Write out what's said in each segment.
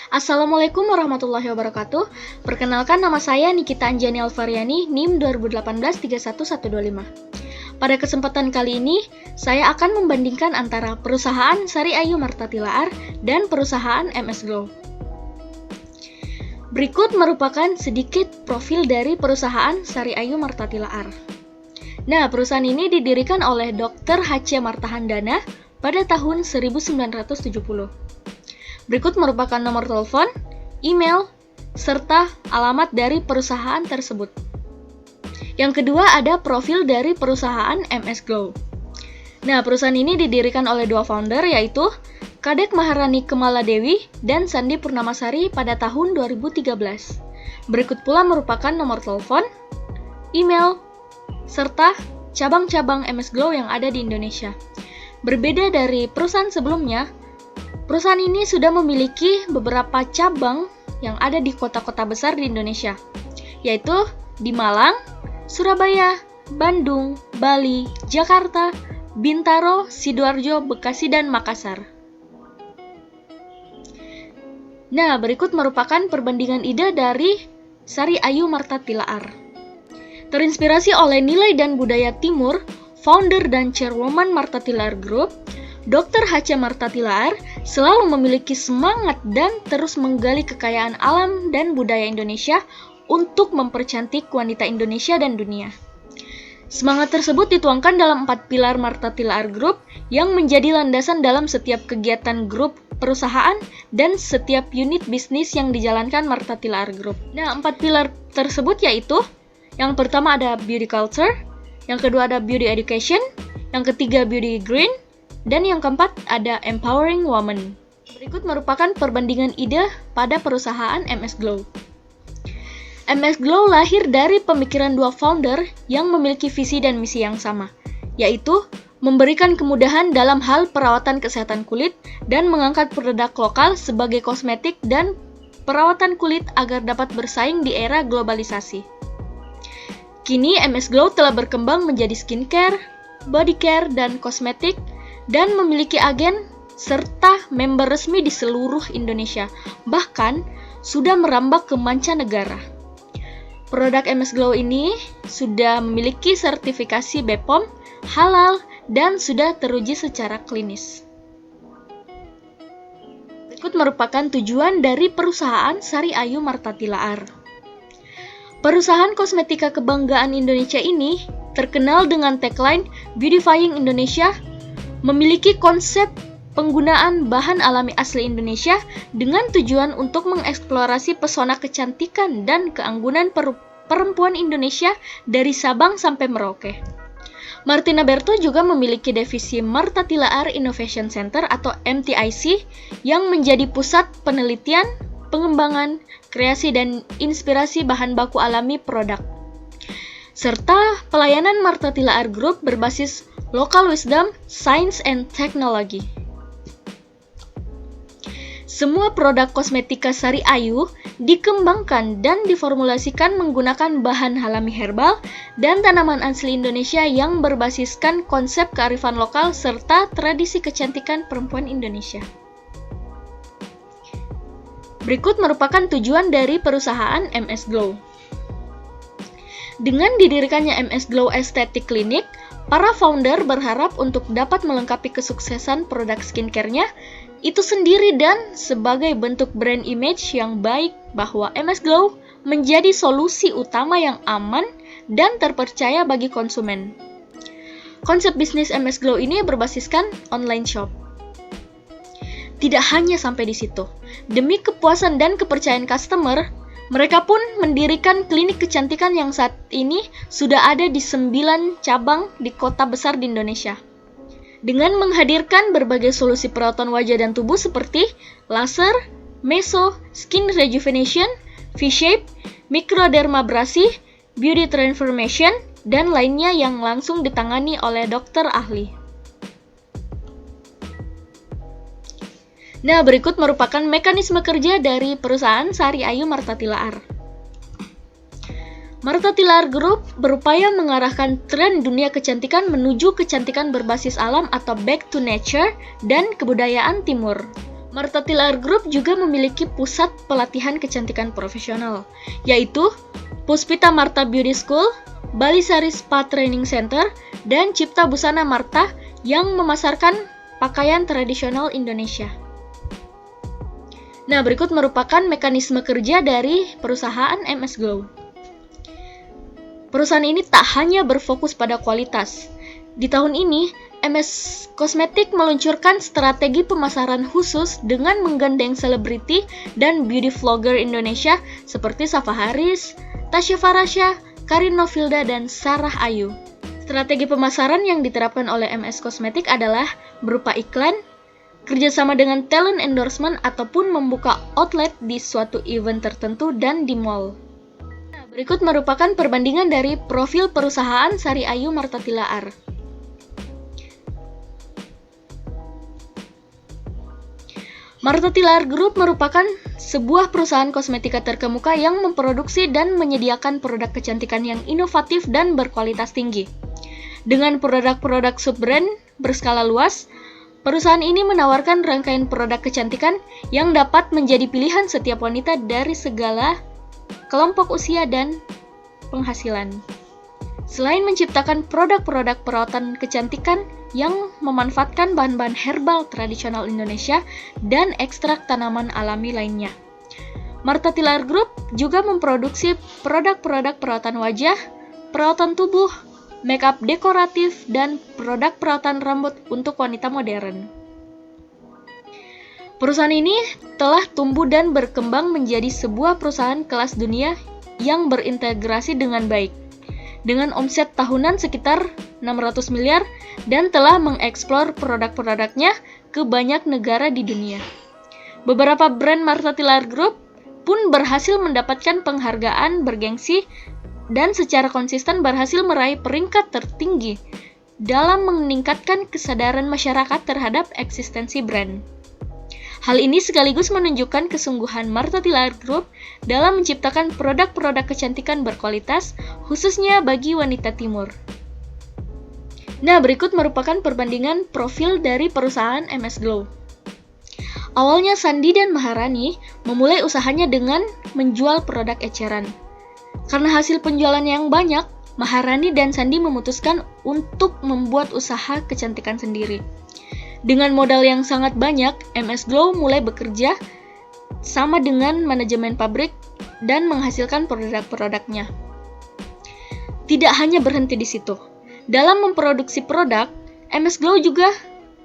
Assalamualaikum warahmatullahi wabarakatuh. Perkenalkan, nama saya Nikita Anjani Alvariani, NIM 2018-31125. Pada kesempatan kali ini, saya akan membandingkan antara perusahaan Sari Ayu Marta Tilaar dan perusahaan MS Glow. Berikut merupakan sedikit profil dari perusahaan Sari Ayu Marta Tilaar. Nah, perusahaan ini didirikan oleh Dr. H.C. Martahandana pada tahun 1970. Berikut merupakan nomor telepon, email, serta alamat dari perusahaan tersebut. Yang kedua ada profil dari perusahaan MS Glow. Nah, perusahaan ini didirikan oleh dua founder, yaitu Kadek Maharani Kemaladewi dan Sandi Purnamasari pada tahun 2013. Berikut pula merupakan nomor telepon, email, serta cabang-cabang MS Glow yang ada di Indonesia. Berbeda dari perusahaan sebelumnya, perusahaan ini sudah memiliki beberapa cabang yang ada di kota-kota besar di Indonesia, yaitu di Malang, Surabaya, Bandung, Bali, Jakarta, Bintaro, Sidoarjo, Bekasi, dan Makassar. Nah, berikut merupakan perbandingan ide dari Sari Ayu Marta Tilaar. Terinspirasi oleh nilai dan budaya Timur, founder dan chairwoman Marta Tilaar Group, Dr. H.C. Marta Tilaar selalu memiliki semangat dan terus menggali kekayaan alam dan budaya Indonesia untuk mempercantik wanita Indonesia dan dunia. Semangat tersebut dituangkan dalam 4 pilar Marta Tilaar Group yang menjadi landasan dalam setiap kegiatan grup perusahaan dan setiap unit bisnis yang dijalankan Marta Tilaar Group. Nah, 4 pilar tersebut yaitu, yang pertama ada beauty culture, yang kedua ada beauty education, yang ketiga beauty green, dan yang keempat ada empowering woman. Berikut merupakan perbandingan ide pada perusahaan MS Glow. MS Glow lahir dari pemikiran dua founder yang memiliki visi dan misi yang sama, yaitu memberikan kemudahan dalam hal perawatan kesehatan kulit dan mengangkat produk lokal sebagai kosmetik dan perawatan kulit agar dapat bersaing di era globalisasi. Kini MS Glow telah berkembang menjadi skincare, body care, dan kosmetik, dan memiliki agen serta member resmi di seluruh Indonesia, bahkan sudah merambah ke mancanegara. Produk MS Glow ini sudah memiliki sertifikasi BPOM, halal, dan sudah teruji secara klinis. Berikut merupakan tujuan dari perusahaan Sari Ayu Marta Tilaar. Perusahaan kosmetika kebanggaan Indonesia ini terkenal dengan tagline Beautifying Indonesia, memiliki konsep penggunaan bahan alami asli Indonesia dengan tujuan untuk mengeksplorasi pesona kecantikan dan keanggunan perempuan Indonesia dari Sabang sampai Merauke. Martina Berto juga memiliki divisi Marta Tilaar Innovation Center atau MTIC yang menjadi pusat penelitian, pengembangan, kreasi, dan inspirasi bahan baku alami produk. Serta pelayanan Marta Tilaar Group berbasis Local Wisdom, Science, and Technology. Semua produk kosmetika Sari Ayu dikembangkan dan diformulasikan menggunakan bahan alami herbal dan tanaman asli Indonesia yang berbasiskan konsep kearifan lokal serta tradisi kecantikan perempuan Indonesia. Berikut merupakan tujuan dari perusahaan MS Glow. Dengan didirikannya MS Glow Aesthetic Clinic, para founder berharap untuk dapat melengkapi kesuksesan produk skincare-nya itu sendiri dan sebagai bentuk brand image yang baik bahwa MS Glow menjadi solusi utama yang aman dan terpercaya bagi konsumen. Konsep bisnis MS Glow ini berbasiskan online shop. Tidak hanya sampai di situ. Demi kepuasan dan kepercayaan customer, mereka pun mendirikan klinik kecantikan yang saat ini sudah ada di 9 cabang di kota besar di Indonesia. Dengan menghadirkan berbagai solusi perawatan wajah dan tubuh seperti laser, meso, skin rejuvenation, V-shape, microdermabrasi, beauty transformation, dan lainnya yang langsung ditangani oleh dokter ahli. Nah, berikut merupakan mekanisme kerja dari perusahaan Sari Ayu Marta Tilaar. Marta Tilaar Group berupaya mengarahkan tren dunia kecantikan menuju kecantikan berbasis alam atau back to nature dan kebudayaan timur. Martha Tiller Group juga memiliki pusat pelatihan kecantikan profesional, yaitu Puspita Martha Beauty School, Balisari Spa Training Center, dan Cipta Busana Martha yang memasarkan pakaian tradisional Indonesia. Nah, berikut merupakan mekanisme kerja dari perusahaan MS Glow. Perusahaan ini tak hanya berfokus pada kualitas. Di tahun ini, MS Cosmetic meluncurkan strategi pemasaran khusus dengan menggandeng selebriti dan beauty vlogger Indonesia seperti Safa Haris, Tasya Farasya, Karin Novilda, dan Sarah Ayu. Strategi pemasaran yang diterapkan oleh MS Cosmetic adalah berupa iklan, kerjasama dengan talent endorsement, ataupun membuka outlet di suatu event tertentu dan di mall. Nah, berikut merupakan perbandingan dari profil perusahaan Sari Ayu Martha Tilaar. Martha Tiller Group merupakan sebuah perusahaan kosmetika terkemuka yang memproduksi dan menyediakan produk kecantikan yang inovatif dan berkualitas tinggi. Dengan produk-produk sub-brand berskala luas, perusahaan ini menawarkan rangkaian produk kecantikan yang dapat menjadi pilihan setiap wanita dari segala kelompok usia dan penghasilan. Selain menciptakan produk-produk perawatan kecantikan yang memanfaatkan bahan-bahan herbal tradisional Indonesia dan ekstrak tanaman alami lainnya, Martha Tiller Group juga memproduksi produk-produk perawatan wajah, perawatan tubuh, makeup dekoratif, dan produk perawatan rambut untuk wanita modern. Perusahaan ini telah tumbuh dan berkembang menjadi sebuah perusahaan kelas dunia yang berintegrasi dengan baik, dengan omset tahunan sekitar 600 miliar dan telah mengeksplor produk-produknya ke banyak negara di dunia. Beberapa brand Martha Tiller Group pun berhasil mendapatkan penghargaan bergengsi dan secara konsisten berhasil meraih peringkat tertinggi dalam meningkatkan kesadaran masyarakat terhadap eksistensi brand. Hal ini sekaligus menunjukkan kesungguhan Martha Tiller Group dalam menciptakan produk-produk kecantikan berkualitas, khususnya bagi wanita timur. Nah, berikut merupakan perbandingan profil dari perusahaan MS Glow. Awalnya Sandi dan Maharani memulai usahanya dengan menjual produk eceran. Karena hasil penjualan yang banyak, Maharani dan Sandi memutuskan untuk membuat usaha kecantikan sendiri. Dengan modal yang sangat banyak, MS Glow mulai bekerja sama dengan manajemen pabrik dan menghasilkan produk-produknya. Tidak hanya berhenti di situ. Dalam memproduksi produk, MS Glow juga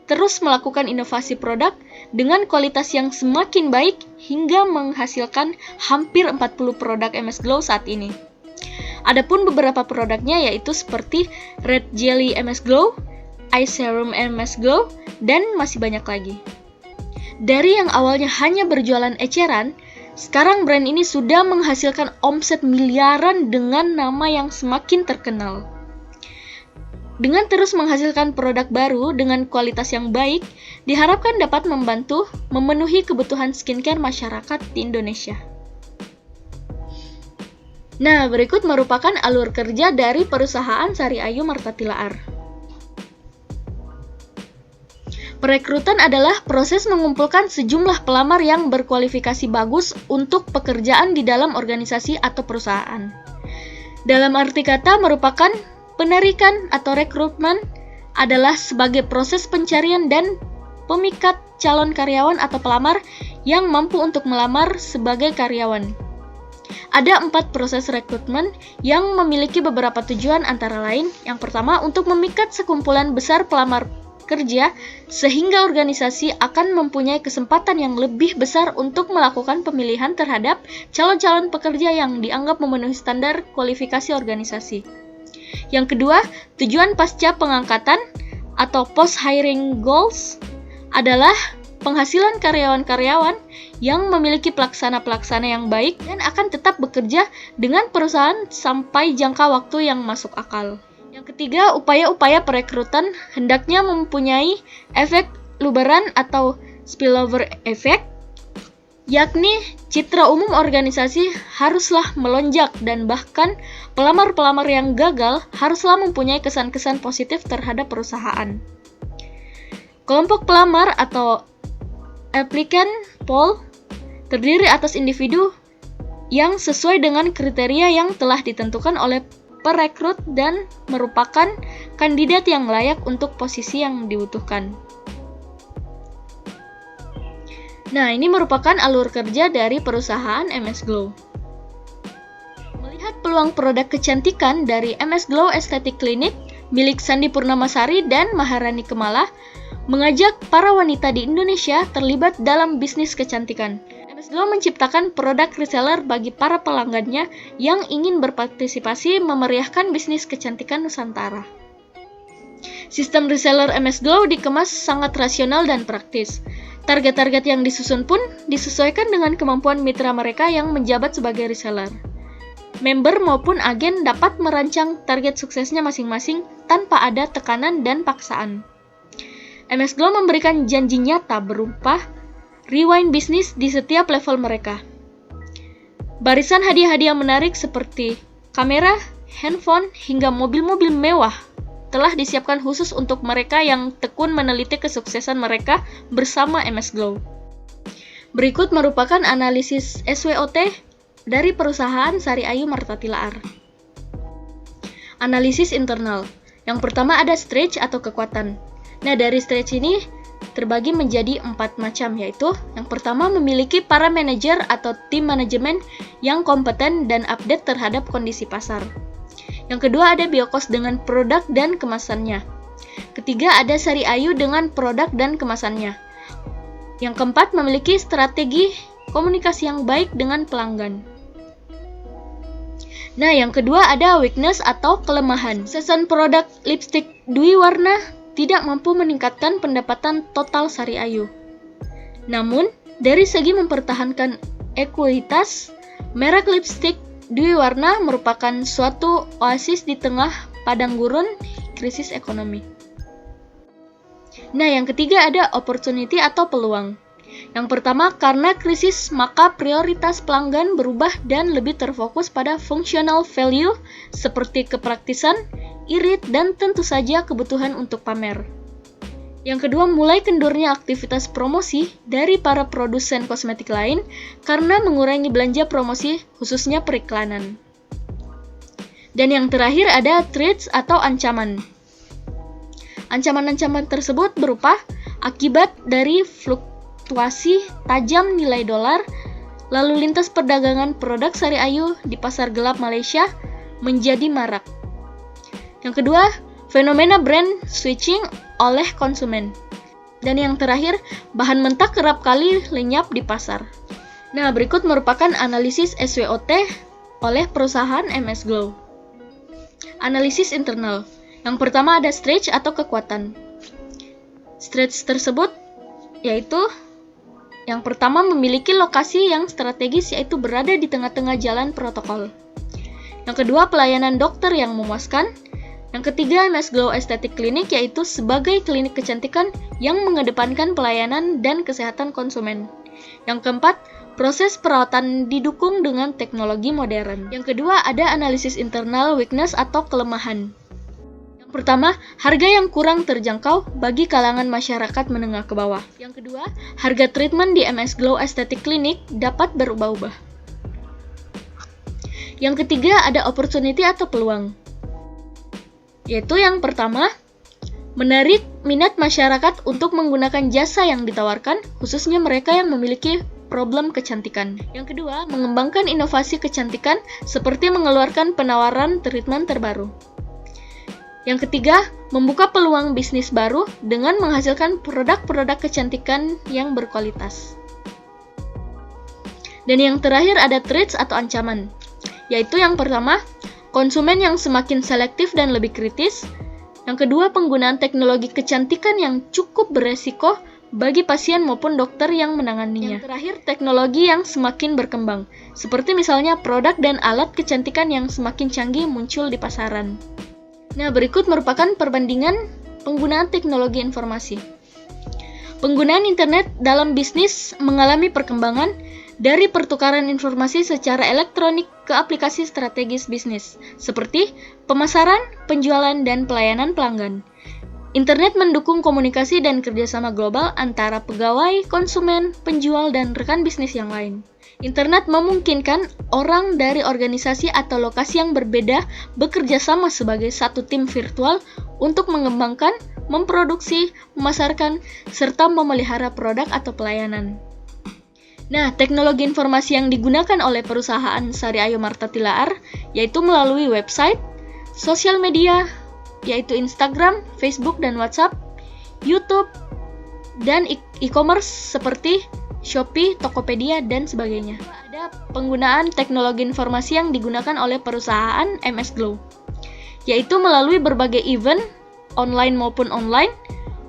terus melakukan inovasi produk dengan kualitas yang semakin baik hingga menghasilkan hampir 40 produk MS Glow saat ini. Adapun beberapa produknya yaitu seperti Red Jelly MS Glow, Eye Serum MS Glow, dan masih banyak lagi. Dari yang awalnya hanya berjualan eceran, sekarang brand ini sudah menghasilkan omset miliaran dengan nama yang semakin terkenal. Dengan terus menghasilkan produk baru dengan kualitas yang baik, diharapkan dapat membantu memenuhi kebutuhan skincare masyarakat di Indonesia. Nah, berikut merupakan alur kerja dari perusahaan Sari Ayu Martha Tilaar. Perekrutan adalah proses mengumpulkan sejumlah pelamar yang berkualifikasi bagus untuk pekerjaan di dalam organisasi atau perusahaan. Dalam arti kata, merupakan penarikan atau rekrutmen adalah sebagai proses pencarian dan pemikat calon karyawan atau pelamar yang mampu untuk melamar sebagai karyawan. Ada 4 proses rekrutmen yang memiliki beberapa tujuan antara lain. Yang pertama, untuk memikat sekumpulan besar pelamar kerja sehingga organisasi akan mempunyai kesempatan yang lebih besar untuk melakukan pemilihan terhadap calon-calon pekerja yang dianggap memenuhi standar kualifikasi organisasi. Yang kedua, tujuan pasca pengangkatan atau post hiring goals adalah penghasilan karyawan-karyawan yang memiliki pelaksana-pelaksana yang baik dan akan tetap bekerja dengan perusahaan sampai jangka waktu yang masuk akal. Yang ketiga, upaya-upaya perekrutan hendaknya mempunyai efek luberan atau spillover effect, yakni citra umum organisasi haruslah melonjak dan bahkan pelamar-pelamar yang gagal haruslah mempunyai kesan-kesan positif terhadap perusahaan. Kelompok pelamar atau applicant pool terdiri atas individu yang sesuai dengan kriteria yang telah ditentukan oleh perekrut dan merupakan kandidat yang layak untuk posisi yang dibutuhkan. Nah, ini merupakan alur kerja dari perusahaan MS Glow. Melihat peluang produk kecantikan dari MS Glow Aesthetic Clinic milik Sandi Purnamasari dan Maharani Kemala mengajak para wanita di Indonesia terlibat dalam bisnis kecantikan. MS Glow menciptakan produk reseller bagi para pelanggannya yang ingin berpartisipasi memeriahkan bisnis kecantikan Nusantara. Sistem reseller MS Glow dikemas sangat rasional dan praktis. Target-target yang disusun pun disesuaikan dengan kemampuan mitra mereka yang menjabat sebagai reseller. Member maupun agen dapat merancang target suksesnya masing-masing tanpa ada tekanan dan paksaan. MS Glow memberikan janji nyata berupa rewind bisnis di setiap level mereka. Barisan hadiah-hadiah menarik seperti kamera, handphone, hingga mobil-mobil mewah telah disiapkan khusus untuk mereka yang tekun meneliti kesuksesan mereka bersama MS Glow. Berikut merupakan analisis SWOT dari perusahaan Sari Ayu Martha Tilaar. Analisis internal. Yang pertama ada stretch atau kekuatan. Nah, dari stretch ini terbagi menjadi 4 macam, yaitu yang pertama memiliki para manajer atau tim manajemen yang kompeten dan update terhadap kondisi pasar. Yang kedua ada Biokos dengan produk dan kemasannya. Ketiga ada Sari Ayu dengan produk dan kemasannya. Yang keempat memiliki strategi komunikasi yang baik dengan pelanggan. Nah, yang kedua ada weakness atau kelemahan. Season produk lipstick Dwi Warna tidak mampu meningkatkan pendapatan total Sari Ayu. Namun, dari segi mempertahankan ekuitas, merek lipstick Dwi Warna merupakan suatu oasis di tengah padang gurun krisis ekonomi. Nah, yang ketiga ada opportunity atau peluang. Yang pertama, karena krisis maka prioritas pelanggan berubah dan lebih terfokus pada functional value seperti kepraktisan, irit, dan tentu saja kebutuhan untuk pamer. Yang kedua, mulai kendurnya aktivitas promosi dari para produsen kosmetik lain karena mengurangi belanja promosi khususnya periklanan. Dan yang terakhir ada threats atau ancaman. Ancaman-ancaman tersebut berupa akibat dari fluktuasi tajam nilai dolar, lalu lintas perdagangan produk Sari Ayu di pasar gelap Malaysia menjadi marak. Yang kedua, fenomena brand switching oleh konsumen. Dan yang terakhir, bahan mentah kerap kali lenyap di pasar. Nah, berikut merupakan analisis SWOT oleh perusahaan MS Glow. Analisis internal. Yang pertama ada stretch atau kekuatan. Stretch tersebut yaitu yang pertama memiliki lokasi yang strategis yaitu berada di tengah-tengah jalan protokol. Yang kedua, pelayanan dokter yang memuaskan. Yang ketiga, MS Glow Aesthetic Clinic yaitu sebagai klinik kecantikan yang mengedepankan pelayanan dan kesehatan konsumen. Yang keempat, proses perawatan didukung dengan teknologi modern. Yang kedua, ada analisis internal weakness atau kelemahan. Yang pertama, harga yang kurang terjangkau bagi kalangan masyarakat menengah ke bawah. Yang kedua, harga treatment di MS Glow Aesthetic Clinic dapat berubah-ubah. Yang ketiga, ada opportunity atau peluang. Yaitu yang pertama, menarik minat masyarakat untuk menggunakan jasa yang ditawarkan, khususnya mereka yang memiliki problem kecantikan. Yang kedua, mengembangkan inovasi kecantikan seperti mengeluarkan penawaran treatment terbaru. Yang ketiga, membuka peluang bisnis baru dengan menghasilkan produk-produk kecantikan yang berkualitas. Dan yang terakhir ada threats atau ancaman, yaitu yang pertama, konsumen yang semakin selektif dan lebih kritis. Yang kedua, penggunaan teknologi kecantikan yang cukup beresiko bagi pasien maupun dokter yang menanganinya. Yang terakhir, teknologi yang semakin berkembang, seperti misalnya produk dan alat kecantikan yang semakin canggih muncul di pasaran. Nah, berikut merupakan perbandingan penggunaan teknologi informasi. Penggunaan internet dalam bisnis mengalami perkembangan dari pertukaran informasi secara elektronik ke aplikasi strategis bisnis, seperti pemasaran, penjualan, dan pelayanan pelanggan. Internet mendukung komunikasi dan kerjasama global antara pegawai, konsumen, penjual, dan rekan bisnis yang lain. Internet memungkinkan orang dari organisasi atau lokasi yang berbeda bekerja sama sebagai satu tim virtual untuk mengembangkan, memproduksi, memasarkan, serta memelihara produk atau pelayanan. Nah, teknologi informasi yang digunakan oleh perusahaan Sari Ayo Marta Tilaar yaitu melalui website, sosial media, yaitu Instagram, Facebook, dan WhatsApp, YouTube, dan e-commerce seperti Shopee, Tokopedia, dan sebagainya. Ada penggunaan teknologi informasi yang digunakan oleh perusahaan MS Glow, yaitu melalui berbagai event, online maupun online,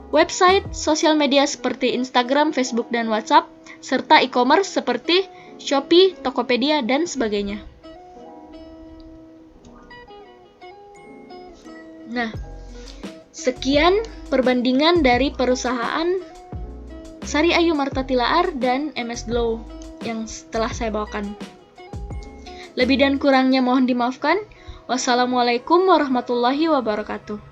website, sosial media seperti Instagram, Facebook, dan WhatsApp, serta e-commerce seperti Shopee, Tokopedia, dan sebagainya. Nah, sekian perbandingan dari perusahaan Sari Ayo Marta Tilaar dan MS Glow yang telah saya bawakan. Lebih dan kurangnya mohon dimaafkan. Wassalamualaikum warahmatullahi wabarakatuh.